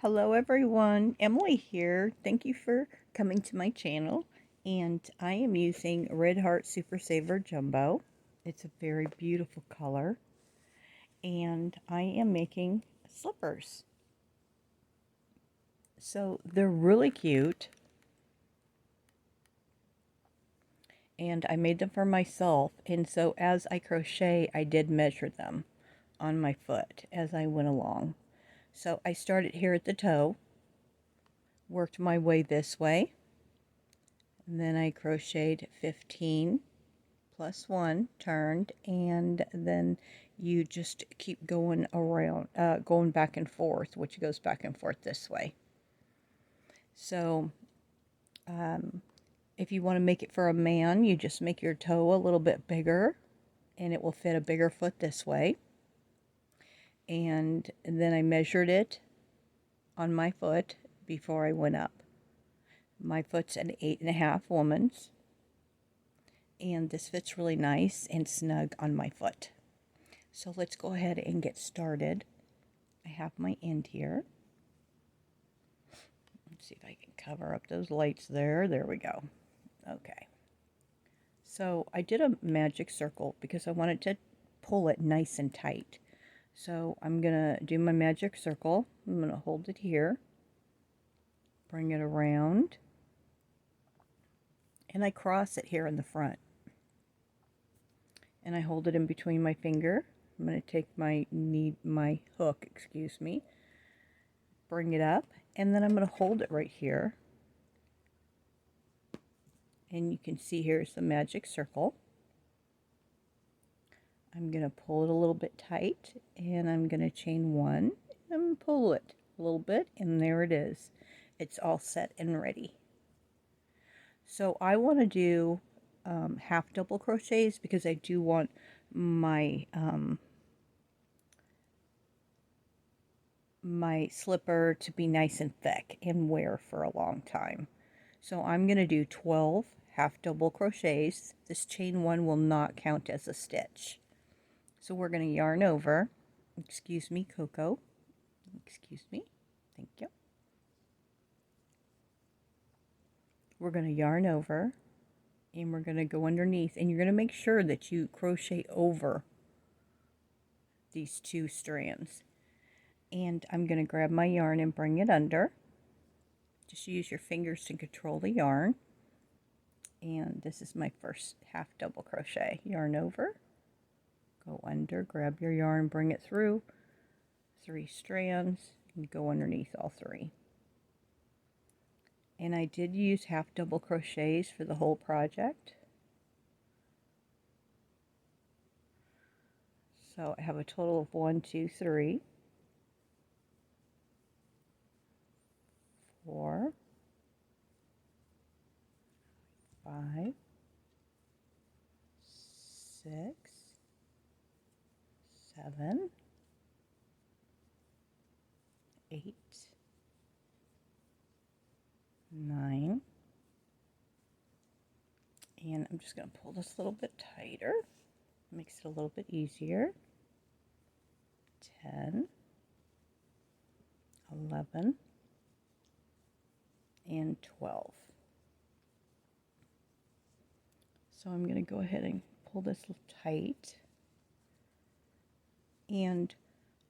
Hello everyone, Emily here. Thank you for coming to my channel, and I am using Red Heart Super Saver Jumbo. It's a very beautiful color, and I am making slippers. So they're really cute, and I made them for myself, and so as I crochet I did measure them on my foot as I went along. So I started here at the toe, worked my way this way, and then I crocheted 15 plus 1, turned, and then you just keep going around, going back and forth, which goes back and forth this way. So if you want to make it for a man, you just make your toe a little bit bigger and it will fit a bigger foot this way. And then I measured it on my foot before I went up. My foot's an 8.5 woman's, and this fits really nice and snug on my foot. So let's go ahead and get started. I have my end here. Let's see if I can cover up those lights there. There we go. Okay. So I did a magic circle because I wanted to pull it nice and tight. So I'm going to do my magic circle. I'm going to hold it here. Bring it around. And I cross it here in the front. And I hold it in between my finger. I'm going to take my hook, excuse me. Bring it up. And then I'm going to hold it right here. And you can see here's the magic circle. I'm going to pull it a little bit tight, and I'm going to chain 1 and pull it a little bit, and there it is. It's all set and ready. So I want to do half double crochets because I do want my my slipper to be nice and thick and wear for a long time. So I'm going to do 12 half double crochets. This chain 1 will not count as a stitch. So we're going to yarn over. Excuse me, Coco. Excuse me. Thank you. We're going to yarn over, and we're going to go underneath, and you're going to make sure that you crochet over these 2 strands. And I'm going to grab my yarn and bring it under. Just use your fingers to control the yarn. And this is my first half double crochet. Yarn over, go under, grab your yarn, bring it through 3 strands, and go underneath all 3. And I did use half double crochets for the whole project. So I have a total of 1, 2, 3, 4, 5, 6, 7, 8, 9, and I'm just going to pull this a little bit tighter, makes it a little bit easier. 10, 11, and 12. So I'm going to go ahead and pull this tight, and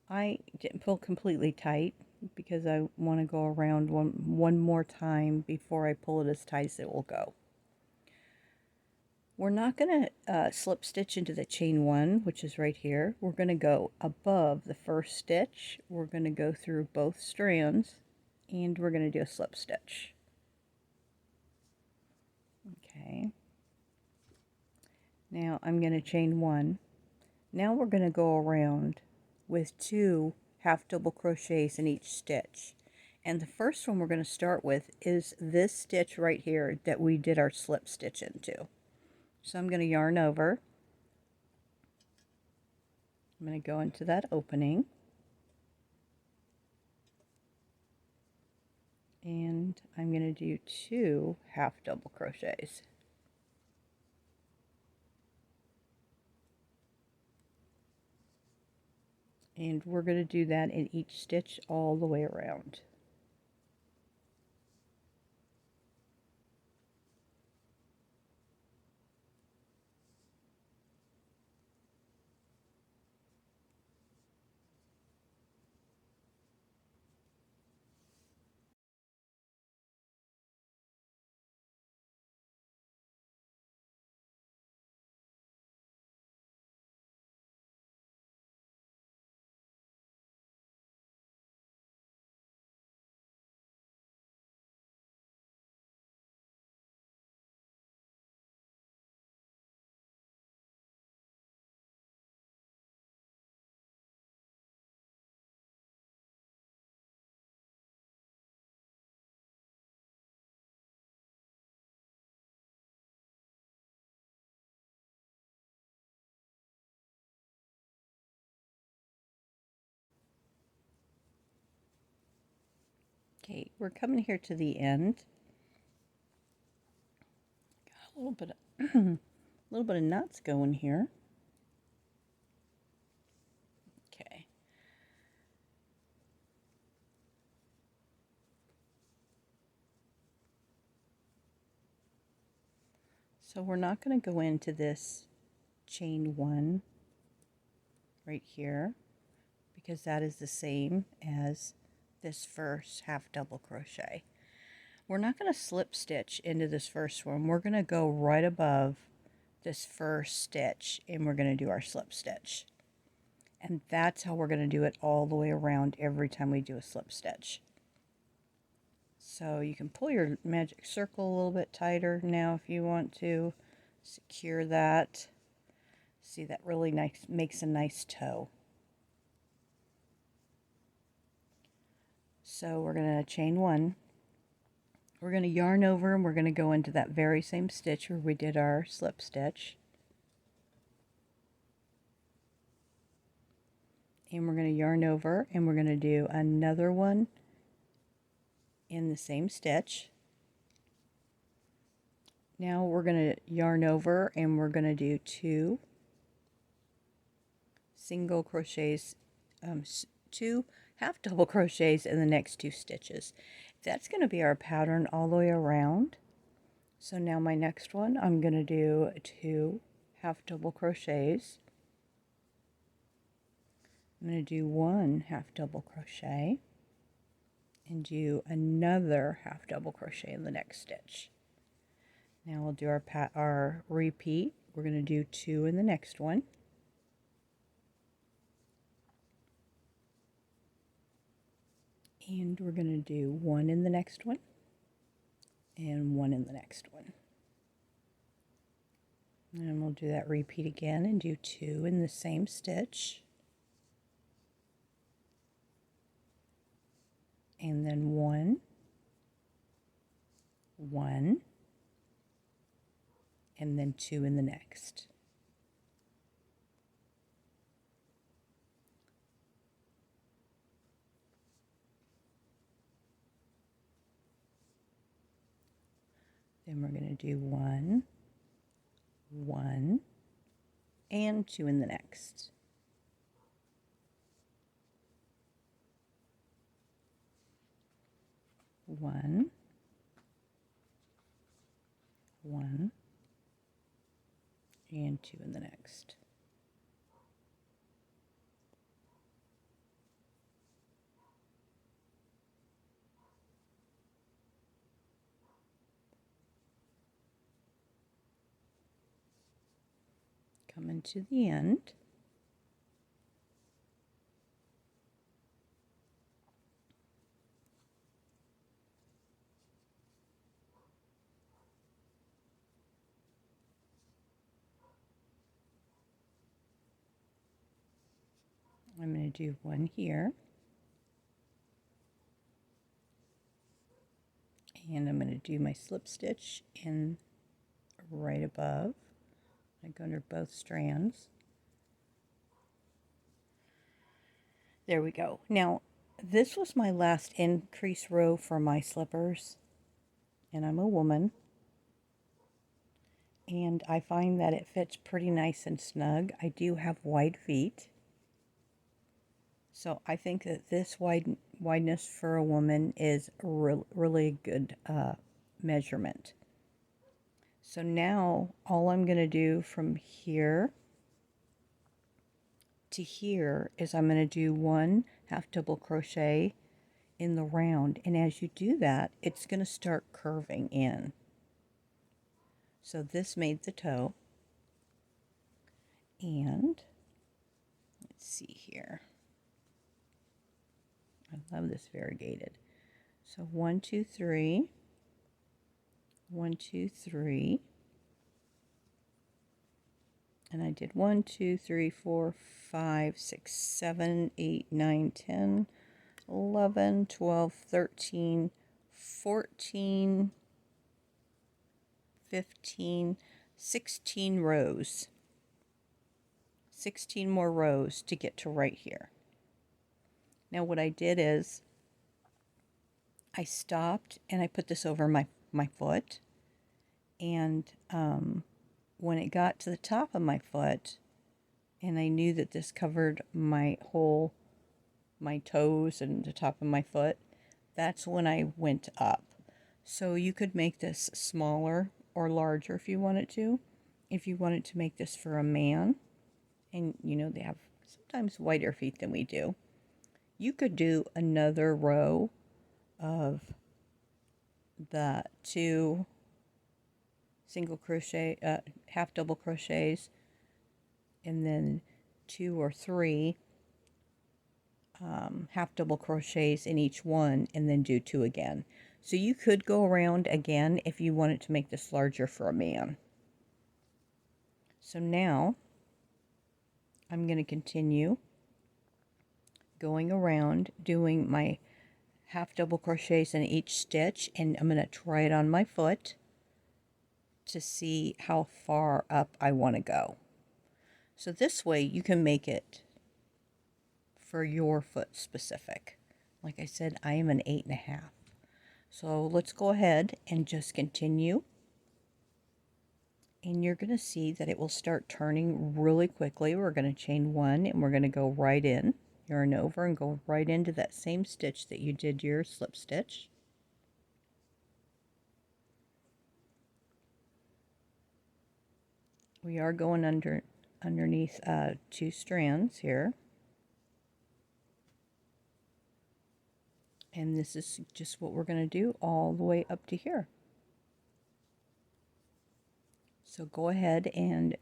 I didn't pull completely tight because I want to go around one more time before I pull it as tight as it will go. We're not going to slip stitch into the chain 1, which is right here. We're going to go above the first stitch. We're going to go through both strands, and we're going to do a slip stitch. Okay. Now I'm going to chain 1. Now we're going to go around with 2 half double crochets in each stitch. And the first one we're going to start with is this stitch right here that we did our slip stitch into. So I'm going to yarn over. I'm going to go into that opening. And I'm going to do 2 half double crochets. And we're going to do that in each stitch all the way around. Okay, we're coming here to the end. Got a little bit of a little bit of knots going here. Okay. So we're not going to go into this chain 1 right here because that is the same as this first half double crochet. We're not going to slip stitch into this first one. We're going to go right above this first stitch and we're going to do our slip stitch. And that's how we're going to do it all the way around every time we do a slip stitch. So you can pull your magic circle a little bit tighter now if you want to. Secure that. See, that really nice makes a nice toe. So we're going to chain 1. We're going to yarn over and we're going to go into that very same stitch where we did our slip stitch. And we're going to yarn over and we're going to do another one in the same stitch. Now we're going to yarn over and we're going to do 2 single crochets, 2 half double crochets in the next 2 stitches. That's going to be our pattern all the way around. So now my next one, I'm going to do 2 half double crochets. I'm going to do 1 half double crochet and do another half double crochet in the next stitch. Now we'll do our repeat. We're going to do 2 in the next one. And we're going to do 1 in the next one and 1 in the next one. And we'll do that repeat again and do 2 in the same stitch. And then 1, 1, and then 2 in the next. Then we're going to do 1, 1, and 2 in the next. One, 1, and 2 in the next. Coming to the end. I'm going to do 1 here. And I'm going to do my slip stitch in right above. I go under both strands. There we go. Now, this was my last increase row for my slippers. And I'm a woman. And I find that it fits pretty nice and snug. I do have wide feet. So I think that this wideness for a woman is really good measurement. So now all I'm going to do from here to here is I'm going to do 1 half double crochet in the round. And as you do that, it's going to start curving in. So this made the toe. And let's see here. I love this variegated. So 1, 2, 3, 1, 2, 3, and I did 1, 2, 3, 4, 5, 6, 7, 8, 9, 10, 11, 12, 13, 14, 15, 16 rows. 16 more rows to get to right here. Now what I did is I stopped and I put this over my foot, and when it got to the top of my foot, and I knew that this covered my toes and the top of my foot, that's when I went up. So you could make this smaller or larger if you wanted to. If you wanted to make this for a man, and you know they have sometimes wider feet than we do, you could do another row of the 2 single crochet, half double crochets, and then 2 or 3 half double crochets in each one, and then do 2 again. So you could go around again if you wanted to make this larger for a man. So now I'm going to continue going around doing my half double crochets in each stitch, and I'm going to try it on my foot to see how far up I want to go. So this way you can make it for your foot specific. Like I said, I am an 8.5. So let's go ahead and just continue. And you're going to see that it will start turning really quickly. We're going to chain 1 and we're going to go right in, yarn over, and go right into that same stitch that you did your slip stitch. We are going underneath 2 strands here. And this is just what we're going to do all the way up to here. So go ahead and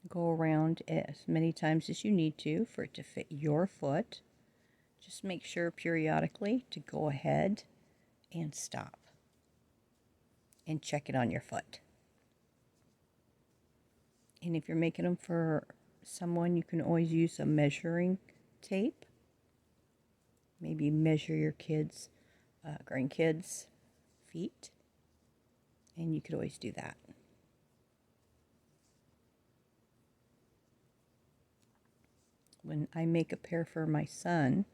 go around as many times as you need to for it to fit your foot. Just make sure periodically to go ahead and stop and check it on your foot. And if you're making them for someone, you can always use a measuring tape. Maybe measure your kids, grandkids' feet, and you could always do that. When I make a pair for my son,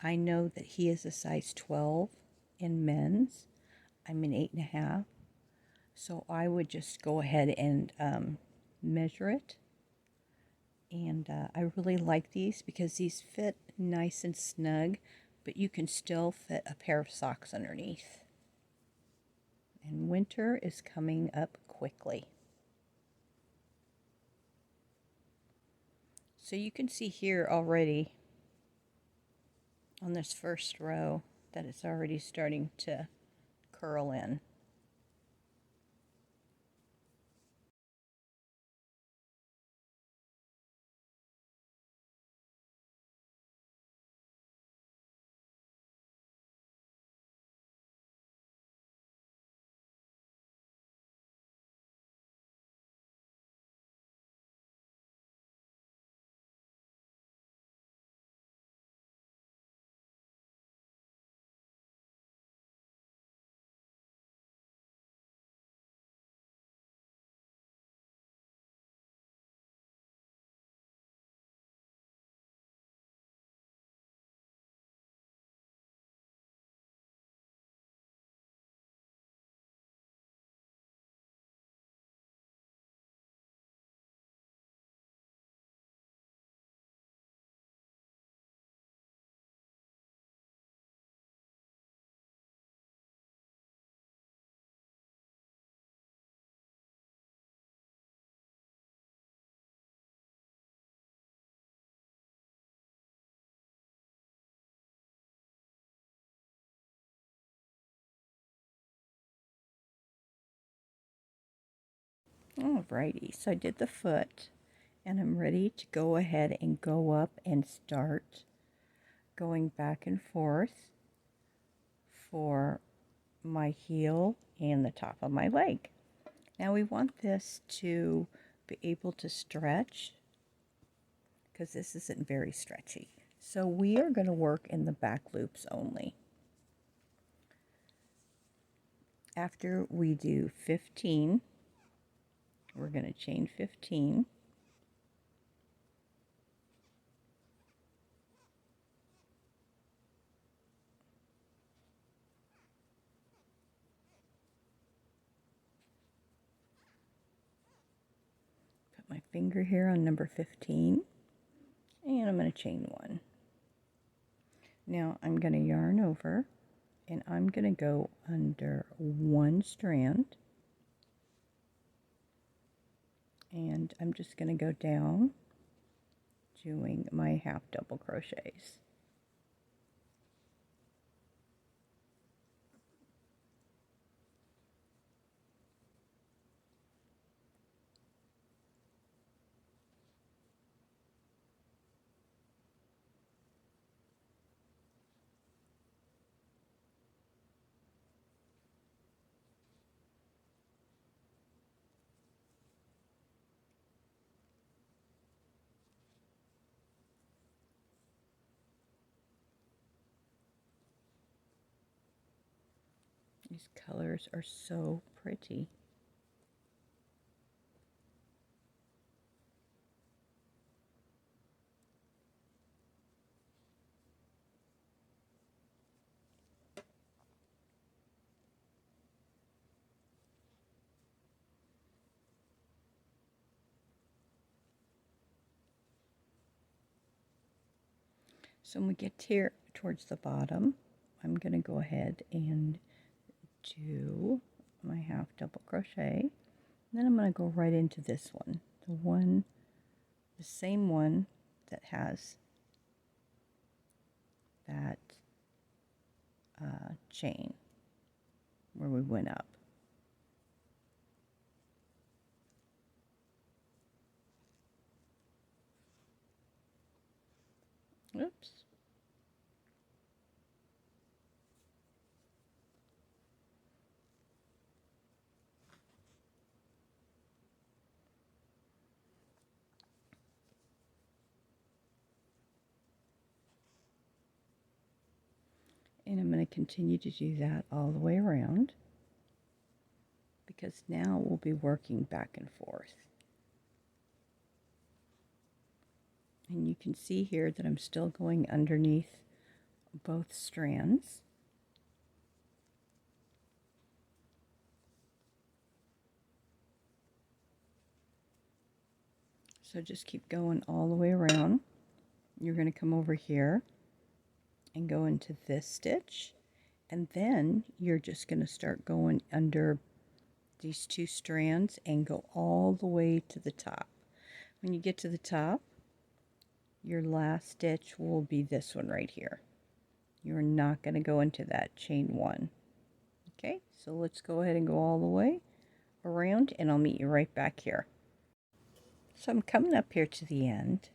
I know that he is a size 12 in men's. I'm an 8.5. So I would just go ahead and measure it. And I really like these because these fit nice and snug, but you can still fit a pair of socks underneath. And winter is coming up quickly. So you can see here already on this first row that it's already starting to curl in. Alrighty, so I did the foot, and I'm ready to go ahead and go up and start going back and forth for my heel and the top of my leg. Now we want this to be able to stretch because this isn't very stretchy. So we are going to work in the back loops only. After we do 15, we're going to chain 15. put my finger here on number 15, and I'm going to chain 1. Now I'm going to yarn over, and I'm going to go under 1 strand, and I'm just going to go down doing my half double crochets. These colors are so pretty. So when we get here towards the bottom, I'm going to go ahead and do my half double crochet. Then I'm going to go right into this one, the same one that has that chain where we went up. Oops. And I'm going to continue to do that all the way around, because now we'll be working back and forth. And you can see here that I'm still going underneath both strands. So just keep going all the way around. You're going to come over here and go into this stitch, and then you're just going to start going under these 2 strands and go all the way to the top. When you get to the top, your last stitch will be this one right here. You're not going to go into that chain 1. Okay, so let's go ahead and go all the way around, and I'll meet you right back here. So I'm coming up here to the end.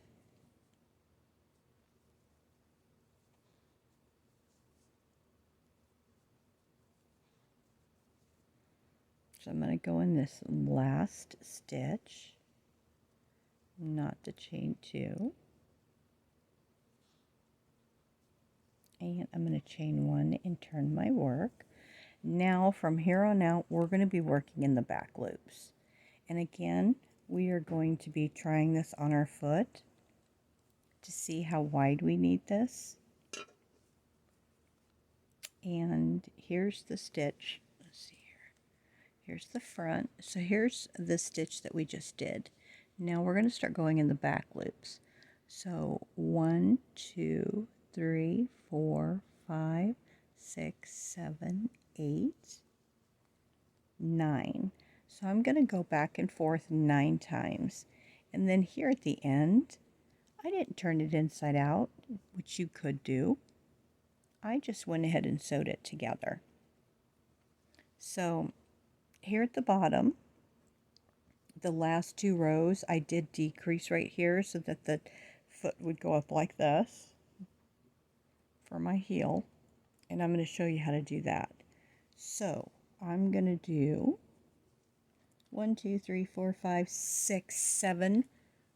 So I'm going to go in this last stitch, not the chain 2, and I'm going to chain 1 and turn my work. Now from here on out, we're going to be working in the back loops, and again we are going to be trying this on our foot to see how wide we need this. And here's the stitch. Let's see here. Here's the front. So here's the stitch that we just did. Now we're going to start going in the back loops. So 1, 2, 3, 4, 5, 6, 7, 8, 9. So I'm going to go back and forth 9 times. And then here at the end, I didn't turn it inside out, which you could do. I just went ahead and sewed it together. So here at the bottom, the last 2 rows, I did decrease right here so that the foot would go up like this for my heel. And I'm going to show you how to do that. So I'm going to do 1, 2, 3, 4, 5, 6, 7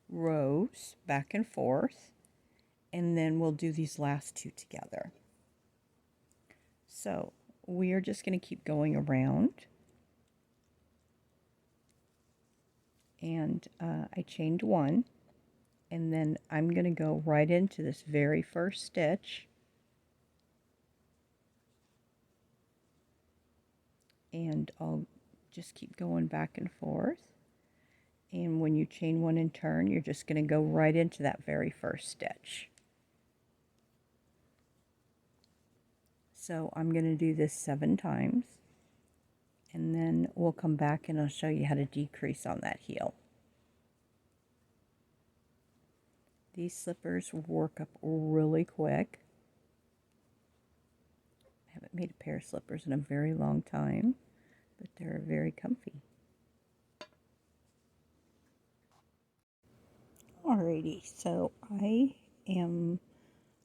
rows back and forth. And then we'll do these last 2 together. So we are just going to keep going around. And I chained 1, and then I'm going to go right into this very first stitch, and I'll just keep going back and forth, And when you chain one and turn, you're just going to go right into that very first stitch. So I'm going to do this 7 times, and then we'll come back and I'll show you how to decrease on that heel. These slippers work up really quick. I haven't made a pair of slippers in a very long time, but they're very comfy. Alrighty, so I am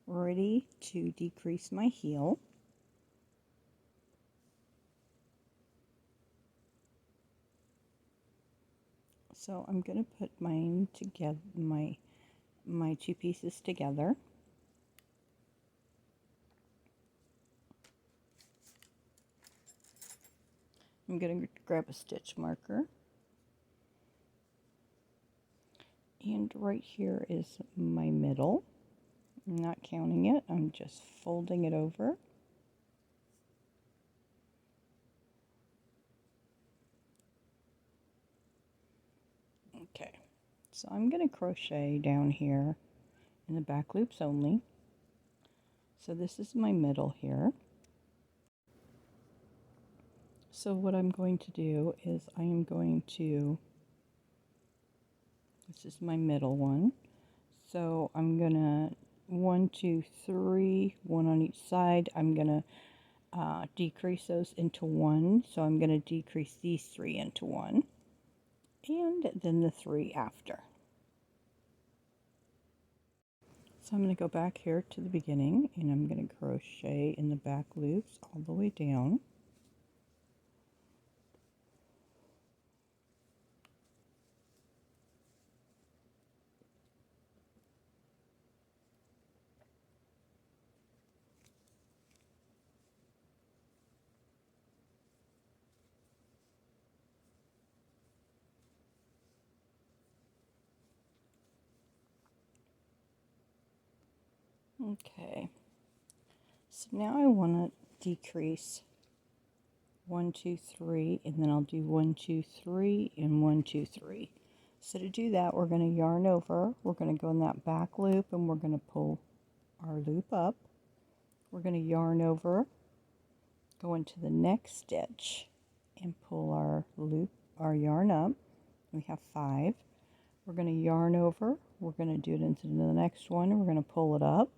ready to decrease my heel. So I'm going to put mine together, my 2 pieces together. I'm going to grab a stitch marker. And right here is my middle. I'm not counting it, I'm just folding it over. Okay, so I'm going to crochet down here in the back loops only. So this is my middle here. So what I'm going to do is I am going to, this is my middle one. So I'm going to 1, 2, 3, 1 on each side. I'm going to decrease those into 1. So I'm going to decrease these 3 into 1. And then the 3 after. So I'm going to go back here to the beginning and I'm going to crochet in the back loops all the way down. Okay, so now I want to decrease 1, 2, 3, and then I'll do 1, 2, 3, and 1, 2, 3. So to do that, we're going to yarn over, we're going to go in that back loop, and we're going to pull our loop up. We're going to yarn over, go into the next stitch, and pull our loop, our yarn up. We have 5. We're going to yarn over, we're going to do it into the next one, and we're going to pull it up.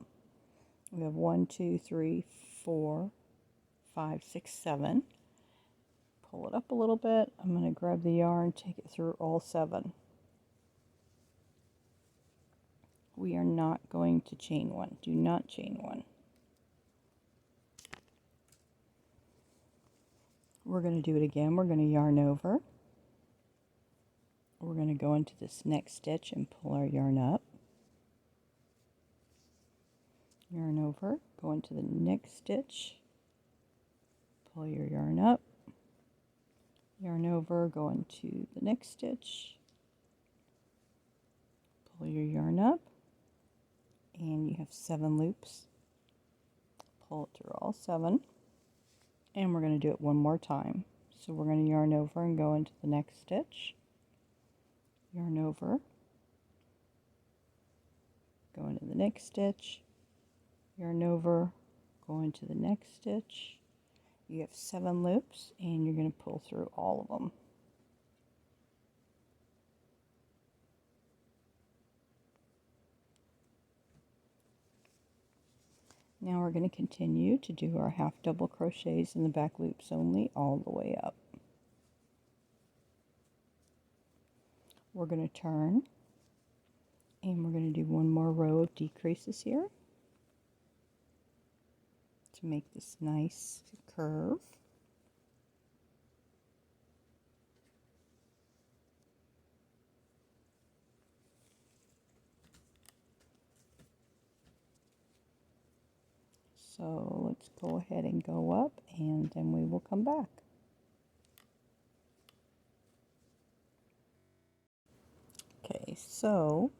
We have 1, 2, 3, 4, 5, 6, 7. Pull it up a little bit. I'm going to grab the yarn, take it through all 7. We are not going to chain one. Do not chain one. We're going to do it again. We're going to yarn over. We're going to go into this next stitch and pull our yarn up. Yarn over, go into the next stitch, pull your yarn up, yarn over, go into the next stitch, pull your yarn up, and you have 7 loops. Pull it through all 7, and we're going to do it one more time. So we're going to yarn over and go into the next stitch, yarn over, go into the next stitch, yarn over, go into the next stitch. You have 7 loops and you're going to pull through all of them. Now we're going to continue to do our half double crochets in the back loops only all the way up. We're going to turn and we're going to do one more row of decreases here to make this nice curve. So let's go ahead and go up and then we will come back. Okay, so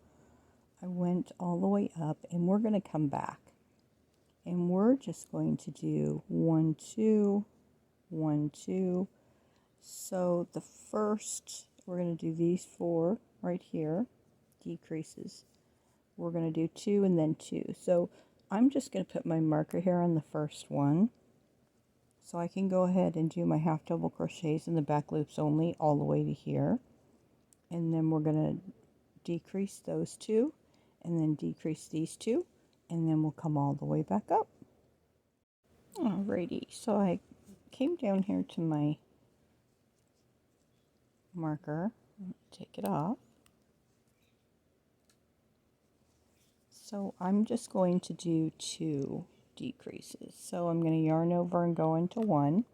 I went all the way up and we're going to come back. And we're just going to do 1, 2, 1, 2. So the first We're going to do these 4 right here, decreases. We're going to do 2 and then 2. So I'm just going to put my marker here on the first one. So I can go ahead and do my half double crochets in the back loops only all the way to here. And then we're going to decrease those 2 and then decrease these 2 and then we'll come all the way back up. Alrighty, so I came down here to my marker, take it off. So I'm just going to do 2 decreases. So I'm going to yarn over and go into 1,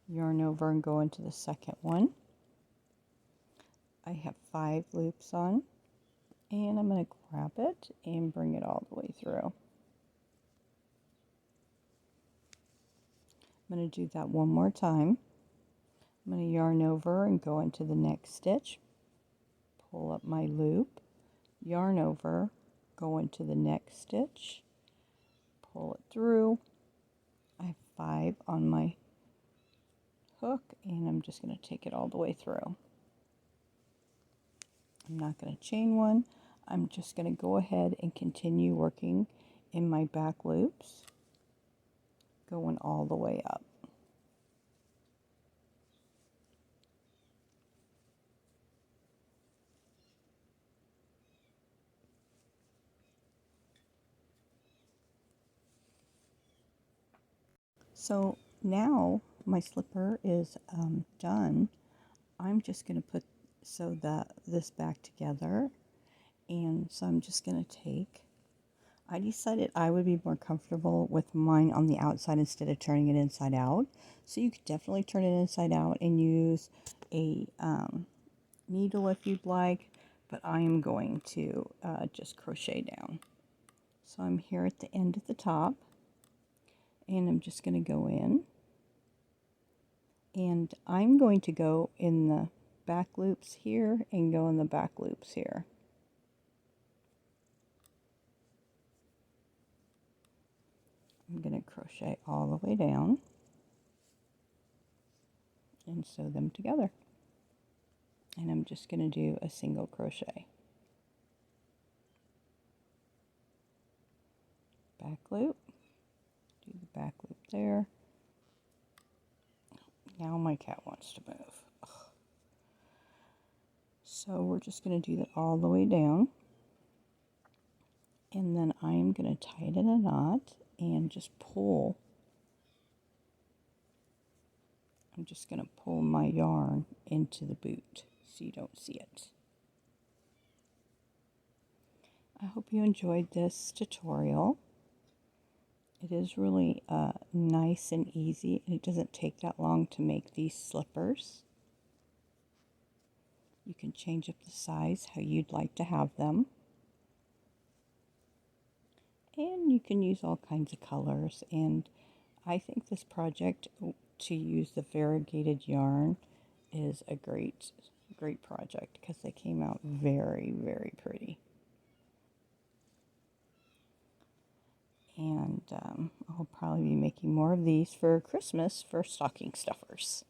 yarn over and go into the second one. I have 5 loops on, and I'm going to grab it and bring it all the way through. I'm going to do that one more time. I'm going to yarn over and go into the next stitch, pull up my loop, yarn over, go into the next stitch, pull it through. I have 5 on my hook, and I'm just going to take it all the way through. I'm not going to chain one. I'm just going to go ahead and continue working in my back loops, going all the way up. So now my slipper is done. I'm just going to sew this back together, and so I'm just going to I decided I would be more comfortable with mine on the outside instead of turning it inside out. So you could definitely turn it inside out and use a needle if you'd like, but I am going to just crochet down. So I'm here at the end at the top, and I'm just going to go in, and I'm going to go in the back loops here and go in the back loops here. I'm going to crochet all the way down and sew them together. And I'm just going to do a single crochet. Back loop, do the back loop there. Now my cat wants to move. Ugh. So we're just going to do that all the way down. And then I'm going to tie it in a knot and just pull. I'm just going to pull my yarn into the boot so you don't see it. I hope you enjoyed this tutorial. It is really nice and easy, and it doesn't take that long to make these slippers. You can change up the size how you'd like to have them. And you can use all kinds of colors, and I think this project to use the variegated yarn is a great project because they came out very, very pretty. And I'll probably be making more of these for Christmas for stocking stuffers.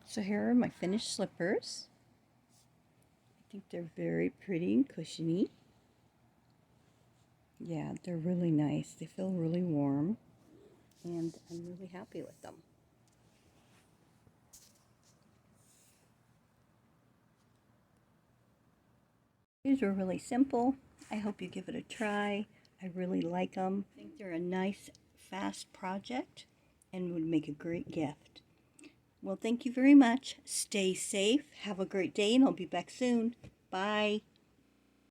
So here are my finished slippers. I think they're very pretty and cushiony. Yeah, they're really nice. They feel really warm, and I'm really happy with them. These are really simple. I hope you give it a try. I really like them. I think they're a nice, fast project and would make a great gift. Well, thank you very much. Stay safe. Have a great day, and I'll be back soon. Bye.